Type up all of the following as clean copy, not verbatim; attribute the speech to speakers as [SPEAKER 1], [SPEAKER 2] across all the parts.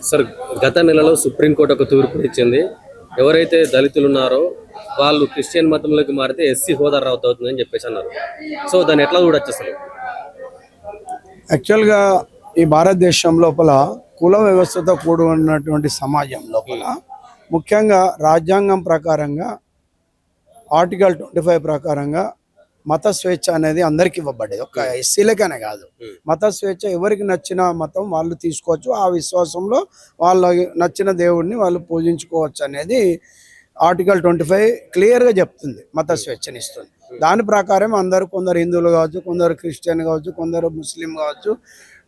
[SPEAKER 1] Sir, గత నెలలో supreme court ఒక తీర్పునిచ్చింది. ఎవరైతే దళితులు ఉన్నారో వాళ్ళు క్రిస్టియన్ మతంలోకి మారితే ఎస్సీ హోదా రద్దు అవుతుందని చెప్పేసి అన్నారు. సో దాన్ని ఎట్లా చూడొచ్చు అసలు?
[SPEAKER 2] యాక్చువల్గా ఈ భారతదేశం లోపల కుల వ్యవస్థతో కూడి ఉన్నటువంటి సమాజం లోపల ముఖ్యంగా రాజ్యాంగం ప్రకారంగా ఆర్టికల్ 25 ప్రకారంగా మత స్వేచ్ఛ అనేది అందరికి ఇవ్వబడేది. ఒక ఎస్సీలకనే కాదు, మత స్వేచ్ఛ ఎవరికి నచ్చిన మతం వాళ్ళు తీసుకోవచ్చు, ఆ విశ్వాసంలో వాళ్ళ నచ్చిన దేవుడిని వాళ్ళు పూజించుకోవచ్చు అనేది ఆర్టికల్ 25 క్లియర్గా చెప్తుంది, మత స్వేచ్ఛని ఇస్తుంది. దాని ప్రకారం అందరూ, కొందరు హిందువులు కావచ్చు, కొందరు క్రిస్టియన్ కావచ్చు, కొందరు ముస్లిం కావచ్చు,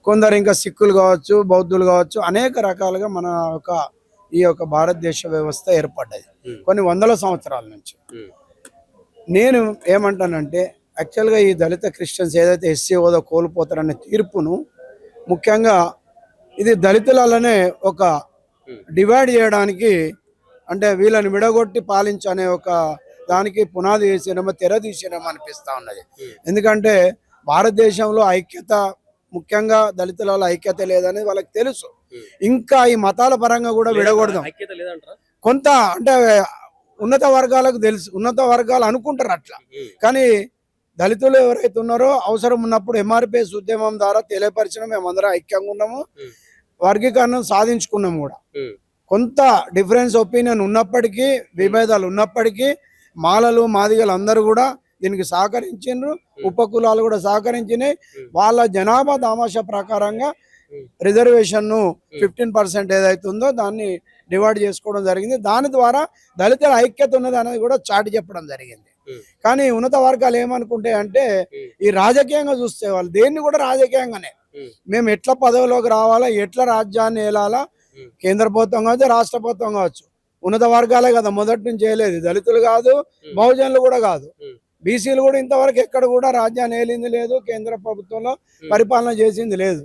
[SPEAKER 2] కొందరు ఇంకా సిక్కులు కావచ్చు, బౌద్ధులు కావచ్చు, అనేక రకాలుగా మన ఈ యొక్క భారతదేశ వ్యవస్థ ఏర్పడ్డది కొన్ని వందల సంవత్సరాల నుంచి. నేను ఏమంటానంటే యాక్చువల్గా ఈ దళిత క్రిస్టియన్స్ ఏదైతే ఎస్సీ హోదా కోల్పోతారనే తీర్పును ముఖ్యంగా ఇది దళితులనే ఒక డివైడ్ చేయడానికి, అంటే వీళ్ళని విడగొట్టి పాలించనే ఒక దానికి పునాది వేసినామో తెర తీసినామో అనిపిస్తూ ఉన్నది. ఎందుకంటే భారతదేశంలో ఐక్యత, ముఖ్యంగా దళితుల ఐక్యత లేదనేది వాళ్ళకి తెలుసు. ఇంకా ఈ మతాల పరంగా కూడా విడగొడదాం కొంత, అంటే ఉన్నత వర్గాలకు తెలుసు, ఉన్నత వర్గాలు అనుకుంటారు అట్లా. కానీ దళితులు ఎవరైతే ఉన్నారో అవసరం ఉన్నప్పుడు ఎంఆర్పిఎస్ ఉద్యమం ద్వారా తెలియపరిచిన మేమందరం ఐక్యంగా ఉన్నాము, వర్గీకరణం సాధించుకున్నాము కూడా. కొంత డిఫరెన్స్ ఒపీనియన్ ఉన్నప్పటికీ, విభేదాలు ఉన్నప్పటికీ మాలలు మాదిగలు అందరూ కూడా దీనికి సహకరించారు, ఉపకులాలు కూడా సహకరించినాయి. వాళ్ళ జనాభా దామాషా ప్రకారంగా రిజర్వేషన్ను 15% ఏదైతే ఉందో దాన్ని డివైడ్ చేసుకోవడం జరిగింది. దాని ద్వారా దళితుల ఐక్యత ఉన్నది అనేది కూడా చాటి చెప్పడం జరిగింది. కానీ ఉన్నత వర్గాలు ఏమనుకుంటే అంటే ఈ రాజకీయంగా చూస్తే వాళ్ళు దేన్ని కూడా రాజకీయంగానే, మేము ఎట్లా పదవిలోకి రావాలా, ఎట్లా రాజ్యాన్ని ఏలాలా, కేంద్ర ప్రభుత్వం కావచ్చు, రాష్ట్ర ప్రభుత్వం కావచ్చు, ఉన్నత వర్గాలే కదా మొదటి నుంచి చేయలేదు. దళితులు కాదు, బహుజనులు కూడా కాదు, బీసీలు కూడా ఇంతవరకు ఎక్కడ కూడా రాజ్యాన్ని ఏలింది లేదు, కేంద్ర ప్రభుత్వంలో పరిపాలన చేసింది లేదు.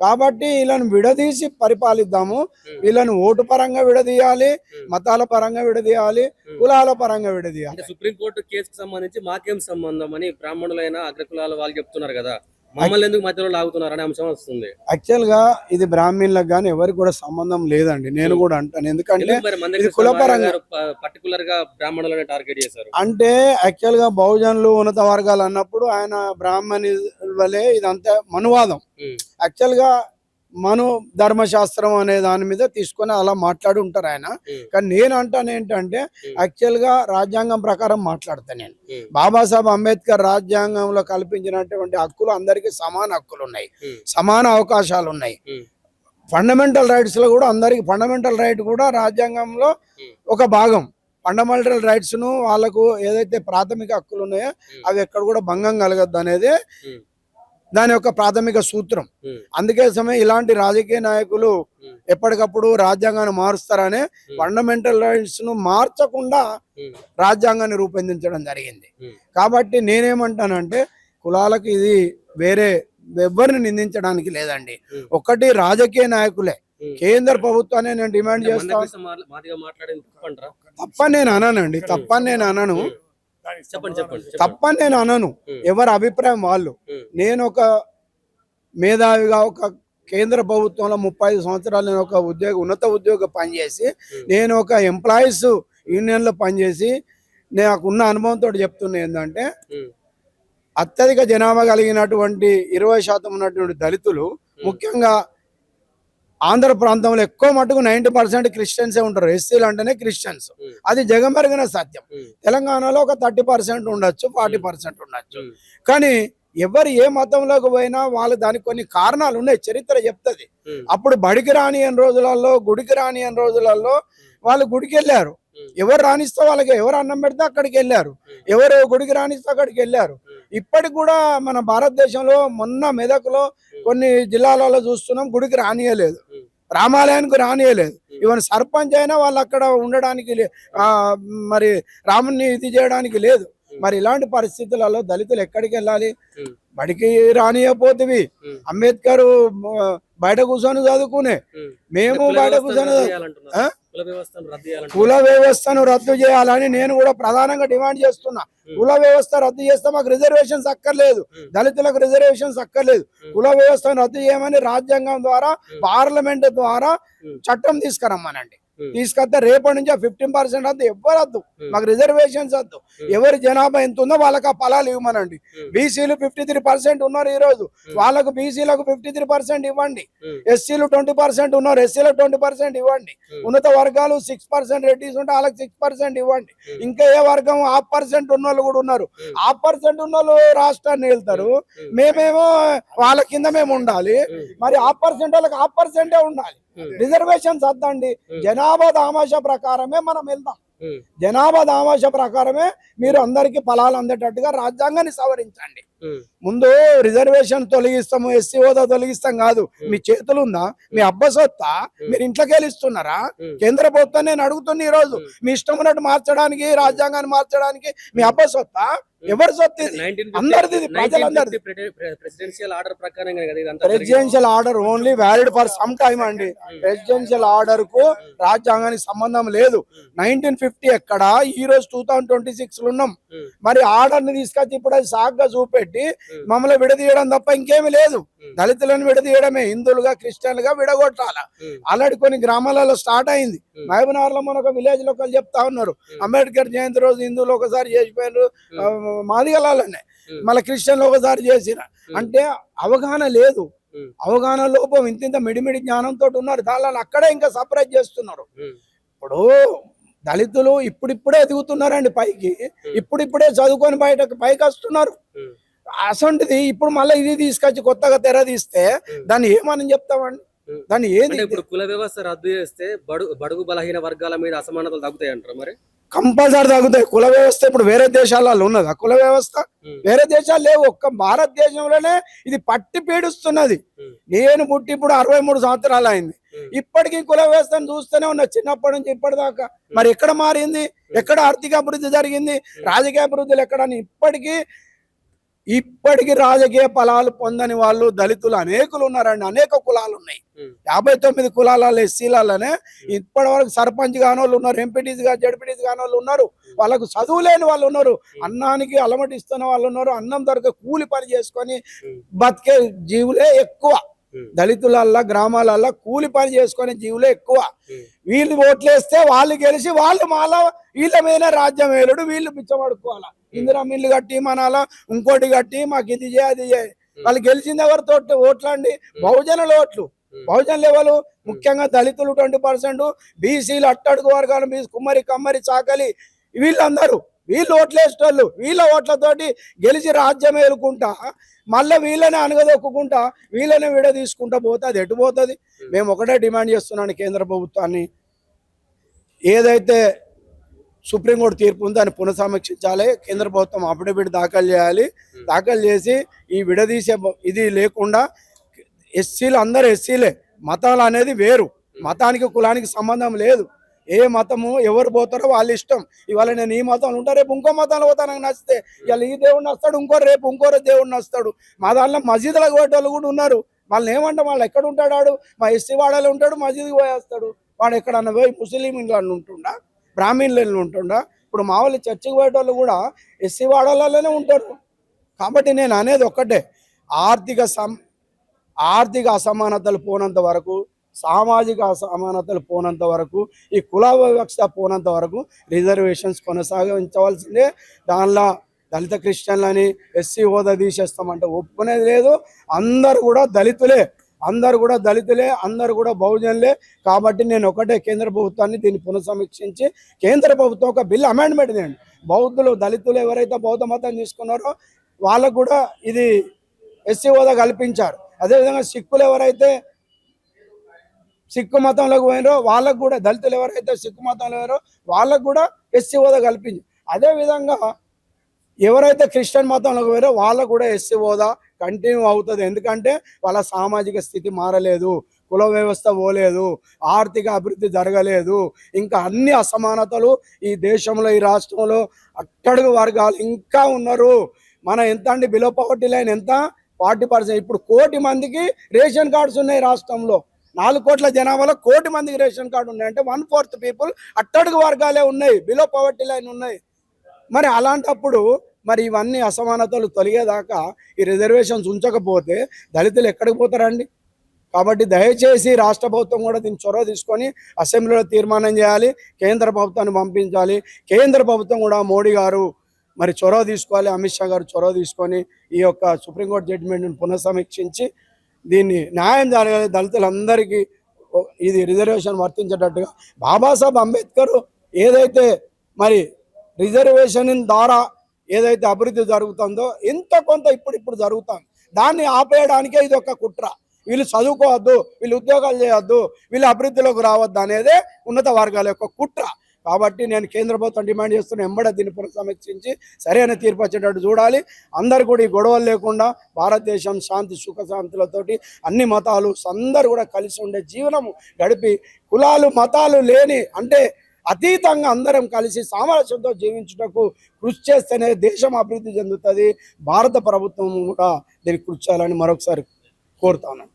[SPEAKER 2] కాబట్టి వీళ్ళని విడదీసి పరిపాలిద్దాము, వీళ్ళని ఓటు పరంగా విడదీయాలి, మతాల పరంగా విడదీయాలి, కులాల పరంగా విడదీయాలి.
[SPEAKER 1] సుప్రీంకోర్టు కేసుకు సంబంధించి మాకేం సంబంధం అని బ్రాహ్మణులైన అగ్రకులాల వాళ్ళు చెప్తున్నారు కదా, మమ్మల్ని ఎందుకు మధ్యలో లాగుతున్నారు అనే అంశం వస్తుంది.
[SPEAKER 2] యాక్చువల్ గా ఇది బ్రాహ్మణులకు కానీ ఎవరికి కూడా సంబంధం లేదండి, నేను కూడా అంటాను. ఎందుకంటే ఇది కులపరంగా
[SPEAKER 1] పర్టికులర్ గా బ్రాహ్మణులను టార్గెట్ చేశారు.
[SPEAKER 2] అంటే యాక్చువల్ గా బహుజనులు ఉన్నత వర్గాలు అన్నప్పుడు ఆయన బ్రాహ్మణి వలే ఇదంతా మనువాదం. యాక్చువల్ గా మను ధర్మశాస్త్రం అనే దాని మీద తీసుకొని అలా మాట్లాడి ఉంటారు ఆయన. కానీ నేను అంటాను ఏంటంటే యాక్చువల్ గా రాజ్యాంగం ప్రకారం మాట్లాడతాను నేను. బాబాసాహెబ్ అంబేద్కర్ రాజ్యాంగంలో కల్పించినటువంటి హక్కులు అందరికీ సమాన హక్కులు ఉన్నాయి, సమాన అవకాశాలు ఉన్నాయి. ఫండమెంటల్ రైట్స్ లో కూడా అందరికి ఫండమెంటల్ రైట్ కూడా రాజ్యాంగంలో ఒక భాగం. ఫండమెంటల్ రైట్స్ ను వాళ్ళకు ఏదైతే ప్రాథమిక హక్కులు ఉన్నాయో అవి ఎక్కడ కూడా భంగం కలగద్దు అనేది దాని యొక్క ప్రాథమిక సూత్రం. అందుకే సమయం ఇలాంటి రాజకీయ నాయకులు ఎప్పటికప్పుడు రాజ్యాంగాన్ని మారుస్తారనే ఫండమెంటల్ రైట్స్ ను మార్చకుండా రాజ్యాంగాన్ని రూపొందించడం జరిగింది. కాబట్టి నేనేమంటానంటే కులాలకు ఇది వేరే ఎవరిని నిందించడానికి లేదండి, ఒకటి రాజకీయ నాయకులే, కేంద్ర ప్రభుత్వాన్ని నేను డిమాండ్ చేస్తాను. తప్పని నేను అనానండి, తప్పని నేను అనను, తప్పని నేను అనను, ఎవరి అభిప్రాయం వాళ్ళు. నేను ఒక మేధావిగా ఒక కేంద్ర ప్రభుత్వంలో 35 సంవత్సరాలు నేను ఒక ఉన్నత ఉద్యోగ పనిచేసి, నేను ఒక ఎంప్లాయీస్ యూనియన్లో పనిచేసి నాకున్న అనుభవంతో చెప్తున్నా ఏంటంటే అత్యధిక జనాభా కలిగినటువంటి 20% ఉన్నటువంటి దళితులు, ముఖ్యంగా ఆంధ్ర ప్రాంతంలో ఎక్కువ మటుకు 90% క్రిస్టియన్సే ఉంటారు. ఎస్సీలు అంటేనే క్రిస్టియన్స్, అది జగమెరిగిన సత్యం. తెలంగాణలో ఒక 30% ఉండొచ్చు, 40% ఉండొచ్చు. కానీ ఎవరు ఏ మతంలోకి పోయినా వాళ్ళు దానికి కొన్ని కారణాలు ఉన్నాయి, చరిత్ర చెప్తుంది. అప్పుడు బడికి రాని అని రోజులలో, గుడికి రాని అని రోజులలో వాళ్ళు గుడికి వెళ్ళారు. ఎవరు రాణిస్తే వాళ్ళకి, ఎవరు అన్నం పెడితే అక్కడికి వెళ్ళారు, ఎవరు గుడికి రాణిస్తే అక్కడికి వెళ్ళారు. ఇప్పటికి కూడా మన భారతదేశంలో మొన్న మెదక్లో కొన్ని జిల్లాలలో చూస్తున్నాం, గుడికి రానియలేదు, రామాలయానికి రానియలేదు. ఈవెన్ సర్పంచ్ అయినా వాళ్ళు అక్కడ ఉండడానికి మరి రాముని ఇది చేయడానికి లేదు. మరి ఇలాంటి పరిస్థితులలో దళితులు ఎక్కడికి వెళ్ళాలి? బడికి రానియపోతుంది. అంబేద్కర్ బయట కూర్చొని చదువుకునే, మేము బయట కూర్చొని
[SPEAKER 1] కుల వ్యవస్థను రద్దు చేయాలంటే
[SPEAKER 2] కుల వ్యవస్థను రద్దు చేయాలని నేను కూడా ప్రధానంగా డిమాండ్ చేస్తున్నా. కుల వ్యవస్థ రద్దు చేస్తే మాకు రిజర్వేషన్స్ అక్కర్లేదు, దళితులకు రిజర్వేషన్స్ అక్కర్లేదు. కుల వ్యవస్థను రద్దు చేయమని రాజ్యాంగం ద్వారా పార్లమెంట్ ద్వారా చట్టం తీసుకురమ్మనండి. తీసుకొస్తే రేపటి నుంచి 15% వద్దు, ఎవ్వరు వద్దు, మాకు రిజర్వేషన్స్ వద్దు. ఎవరి జనాభా ఎంత ఉందో వాళ్ళకి ఆ ఫలాలు ఇవ్వమనండి. బీసీలు 53% ఉన్నారు ఈ రోజు, వాళ్ళకు బీసీలకు 53% ఇవ్వండి. ఎస్సీలు 20% ఉన్నారు, ఎస్సీలకు 20% ఇవ్వండి. ఉన్నత వర్గాలు 6% రెడ్డిస్ ఉంటే వాళ్ళకి 6% ఇవ్వండి. ఇంకా ఏ వర్గం 1/2% ఉన్న వాళ్ళు కూడా ఉన్నారు. 1/2% ఉన్న వాళ్ళు రాష్ట్రాన్ని వెళ్తారు, మేమేమో వాళ్ళ కింద మేము ఉండాలి. మరి 1/2% వాళ్ళకి 1/2% ఉండాలి. రిజర్వేషన్స్ వద్దండి, జనాభా దామాషా ప్రకారమే మనం వెళ్దాం. జనాభా దామాషా ప్రకారమే మీరు అందరికి ఫలాలు అందేటట్టుగా రాజ్యాంగాన్ని సవరించండి. ముందు రిజర్వేషన్ తొలగిస్తాము, ఎస్సీ హోదా తొలగిస్తాం కాదు. మీ చేతులు ఉందా? మీ అబ్బ సొత్తా? మీరు ఇంట్లోకి వెళ్ళిస్తున్నారా? కేంద్ర ప్రభుత్వం నేను అడుగుతున్నా ఈ రోజు. మీ ఇష్టం ఉన్నట్టు మార్చడానికి, రాజ్యాంగాన్ని మార్చడానికి మీ అబ్బ సొత్తా? ఎవరు సొత్తు? అందరిది, ప్రజలందరిది.
[SPEAKER 1] ప్రెసిడెన్షియల్ ఆర్డర్ ప్రకారం
[SPEAKER 2] presidential order only valid for some time అండి. ప్రెసిడెన్షియల్ ఆర్డర్ కు రాజ్యాంగానికి సంబంధం లేదు. 1950 ఎక్కడ, ఈ రోజు 2026 లో ఉన్నాం. మరి ఆర్డర్ ని తీసుకొచ్చి ఇప్పుడు అది సాగ్గా చూపెట్టి మమ్మల్ని విడదీయడం తప్ప ఇంకేమీ లేదు. దళితులను విడదీయడమే, హిందువులుగా క్రిస్టియన్లుగా విడగొట్టాల. ఆల్రెడీ కొన్ని గ్రామాలలో స్టార్ట్ అయింది. మహబూబ్నగర్ లో మన ఒక విలేజ్ లో చెప్తా ఉన్నారు, అంబేద్కర్ జయంతి రోజు హిందువులు ఒకసారి చేసిపోయారు, మాదిగలాలనే మళ్ళీ క్రిస్టియన్లు ఒకసారి చేసిన. అంటే అవగాహన లేదు, అవగాహన లోపం. ఇంత మిడిమిడి జ్ఞానంతో ఉన్నారు, దానిని అక్కడే ఇంకా సపరేట్ చేస్తున్నారు. ఇప్పుడు దళితులు ఇప్పుడిప్పుడే ఎదుగుతున్నారండి పైకి, ఇప్పుడిప్పుడే చదువుకొని పైకి వస్తున్నారు. అసంటిది ఇప్పుడు మళ్ళీ ఇది తీసుకొచ్చి కొత్తగా తెర తీస్తే దాన్ని ఏమని చెప్తామండి? దాన్ని ఏది?
[SPEAKER 1] ఇప్పుడు కుల వ్యవస్థ రద్దు చేస్తే బడుగు బలహీన వర్గాల మీద అసమానతలు తగ్గుతాయి అంటారు. మరి
[SPEAKER 2] కంపల్సరీ తగ్గుతాయి. కుల వ్యవస్థ ఇప్పుడు వేరే దేశాలలో ఉన్నదా? కుల వ్యవస్థ వేరే దేశాలు లేవు, ఒక్క భారతదేశంలోనే ఇది పట్టి పీడిస్తున్నది. నేను పుట్టి ఇప్పుడు 63 సంవత్సరాలు అయింది, ఇప్పటికీ కుల వ్యవస్థను చూస్తూనే ఉన్నా చిన్నప్పటి నుంచి ఇప్పటిదాకా. మరి ఎక్కడ మారింది? ఎక్కడ ఆర్థిక అభివృద్ధి జరిగింది? రాజకీయ అభివృద్ధులు ఎక్కడని? ఇప్పటికీ రాజకీయ ఫలాలు పొందని వాళ్ళు దళితులు అనేకులు ఉన్నారండి. అనేక కులాలు ఉన్నాయి, 59 కులాల ఎస్సీలనే ఇప్పటి వరకు సర్పంచ్ కానోళ్ళు ఉన్నారు, ఎంపీటీసీ గా జడ్పీటీసీ కానోళ్ళు ఉన్నారు, వాళ్ళకు చదువు లేని వాళ్ళు ఉన్నారు, అన్నానికి అలమటిస్తున్న వాళ్ళు ఉన్నారు, అన్నం దొరక కూలి పని చేసుకొని బతికే జీవులే ఎక్కువ. దళితులల్లా గ్రామాలల్లో కూలి పని చేసుకునే జీవులే ఎక్కువ. వీళ్ళు ఓట్లేస్తే వాళ్ళు గెలిచి వాళ్ళు మాలా వీళ్ళ మీద రాజ్యం వేలుడు, వీళ్ళు పిచ్చబడుకోవాలా, ఇందిరా మిల్లు కట్టి మనాలా, ఇంకోటి కట్టి మాకు ఇది చేయ అది చేయ. వాళ్ళు గెలిచింది ఎవరితో? ఓట్లండి, బహుజనుల ఓట్లు. బహుజన లెవెల్ ముఖ్యంగా దళితులు 20%, బీసీలు అట్టడుగు వర్గాలు, కుమ్మరి కమ్మరి చాకలి, వీళ్ళందరూ వీళ్ళు ఓట్లేసేటోళ్ళు. వీళ్ళ ఓట్లతోటి గెలిచి రాజ్యం ఏలుకుంటా మళ్ళీ వీళ్ళనే అనగదొక్కుంటా వీళ్ళనే విడ తీసుకుంటా పోతే అది ఎటు పోతుంది? మేము ఒకటే డిమాండ్ చేస్తున్నాను కేంద్ర ప్రభుత్వాన్ని, ఏదైతే సుప్రీంకోర్టు తీర్పు ఉందో దాన్ని పునఃసమీక్షించాలి. కేంద్ర ప్రభుత్వం అఫిడవిట్ దాఖలు చేయాలి. దాఖలు చేసి ఈ విడదీసే ఇది లేకుండా ఎస్సీలు అందరూ ఎస్సీలే, మతాలు అనేది వేరు, మతానికి కులానికి సంబంధం లేదు. ఏ మతము ఎవరు పోతారో వాళ్ళ ఇష్టం. ఇవాళ నేను ఈ మతంలో ఉంటా, రేపు ఇంకో మతంలో పోతా, నాకు నచ్చితే ఇవాళ ఈ దేవుడిని వస్తాడు, రేపు ఇంకో దేవుడిని వస్తాడు. మా దాంట్లో మసీదులకు పోయేటోళ్ళు కూడా ఉన్నారు. వాళ్ళని ఏమంటే వాళ్ళు ఎక్కడ ఉంటాడు? మా ఎస్సీ వాడాలో ఉంటాడు, మసీదుకి పోయేస్తాడు. వాడు ఎక్కడన్నా పోయి ముస్లిం ఇంట్లో ఉంటుండా, బ్రాహ్మణులు ఉంటుండా? ఇప్పుడు మా వాళ్ళు చర్చికి పోయేటోళ్ళు కూడా ఎస్సీ వాడాలలోనే ఉంటారు. కాబట్టి నేను అనేది ఒక్కటే, ఆర్థిక అసమానతలు పోనంత వరకు, సామాజిక అసమానతలు పోనంత వరకు, ఈ కుల వ్యవస్థ పోనంత వరకు రిజర్వేషన్స్ కొనసాగించవలసిందే. దానిలో దళిత క్రిస్టియన్లని ఎస్సీ హోదా తీసేస్తామంటే ఒప్పుకునేది లేదు. అందరు కూడా దళితులే, అందరు కూడా బహుజనులే. కాబట్టి నేను ఒకటే కేంద్ర ప్రభుత్వాన్ని దీన్ని పునఃసమీక్షించి కేంద్ర ప్రభుత్వం ఒక బిల్ అమెండ్మెంట్ చేయండి. బౌద్ధులు, దళితులు ఎవరైతే బౌద్ధ మతం తీసుకున్నారో వాళ్ళకు కూడా ఇది ఎస్సీ హోదా కల్పించారు. అదేవిధంగా సిక్కులు ఎవరైతే సిక్కు మతంలోకి పోయినారో వాళ్ళకు కూడా, దళితులు ఎవరైతే సిక్కు మతంలో పోయారో వాళ్ళకు కూడా ఎస్సీ హోదా కల్పించి, అదేవిధంగా ఎవరైతే క్రిస్టియన్ మతంలోకి పోయారో వాళ్ళకు కూడా ఎస్సీ హోదా కంటిన్యూ అవుతుంది. ఎందుకంటే వాళ్ళ సామాజిక స్థితి మారలేదు, కుల వ్యవస్థ పోలేదు, ఆర్థిక అభివృద్ధి జరగలేదు, ఇంకా అన్ని అసమానతలు ఈ దేశంలో, ఈ రాష్ట్రంలో అట్టడుగు వర్గాలు ఇంకా ఉన్నారు. మన ఎంత అండి బిలో పవర్టీ లైన్ ఎంత? 40%. ఇప్పుడు 1 కోటి మందికి రేషన్ కార్డ్స్ ఉన్నాయి రాష్ట్రంలో. 4 కోట్ల జనాభాలో 1 కోటి మందికి రేషన్ కార్డు ఉన్నాయంటే 1/4 పీపుల్ అట్టడుగు వర్గాలే ఉన్నాయి, బిలో పవర్టీ లైన్ ఉన్నాయి. మరి అలాంటప్పుడు మరి ఇవన్నీ అసమానతలు తొలగేదాకా ఈ రిజర్వేషన్స్ ఉంచకపోతే దళితులు ఎక్కడికి పోతారండి? కాబట్టి దయచేసి రాష్ట్ర ప్రభుత్వం కూడా దీన్ని చొరవ తీసుకొని అసెంబ్లీలో తీర్మానం చేయాలి, కేంద్ర ప్రభుత్వాన్ని పంపించాలి. కేంద్ర ప్రభుత్వం కూడా మోడీ గారు మరి చొరవ తీసుకోవాలి, అమిత్ షా గారు చొరవ తీసుకొని ఈ యొక్క సుప్రీంకోర్టు జడ్జిమెంట్ని పునఃసమీక్షించి దీన్ని న్యాయం జరగాలి. దళితులందరికీ ఇది రిజర్వేషన్ వర్తించేటట్టుగా బాబాసాహెబ్ అంబేద్కర్ ఏదైతే మరి రిజర్వేషన్ ద్వారా ఏదైతే అభివృద్ధి జరుగుతుందో ఎంతో కొంత ఇప్పుడు జరుగుతుంది, దాన్ని ఆపేయడానికే ఇది ఒక కుట్ర. వీళ్ళు చదువుకోవద్దు, వీళ్ళు ఉద్యోగాలు చేయొద్దు, వీళ్ళు అభివృద్ధిలోకి రావద్దు అనేదే ఉన్నత వర్గాల యొక్క కుట్ర. కాబట్టి నేను కేంద్ర ప్రభుత్వం డిమాండ్ చేస్తున్న ఎంబడే దీన్ని పునఃసమీక్షించి సరైన తీర్పు వచ్చేటట్టు చూడాలి. అందరు కూడా ఈ గొడవలు లేకుండా భారతదేశం శాంతి సుఖశాంతులతోటి అన్ని మతాలు అందరూ కూడా కలిసి ఉండే జీవనము గడిపి కులాలు మతాలు లేని అంటే అతీతంగా అందరం కలిసి సామరస్యంతో జీవించుటకు కృషి చేస్తేనే దేశం అభివృద్ధి చెందుతుంది. భారత ప్రభుత్వం కూడా దీనికి కృషి చేయాలని మరొకసారి కోరుతాను.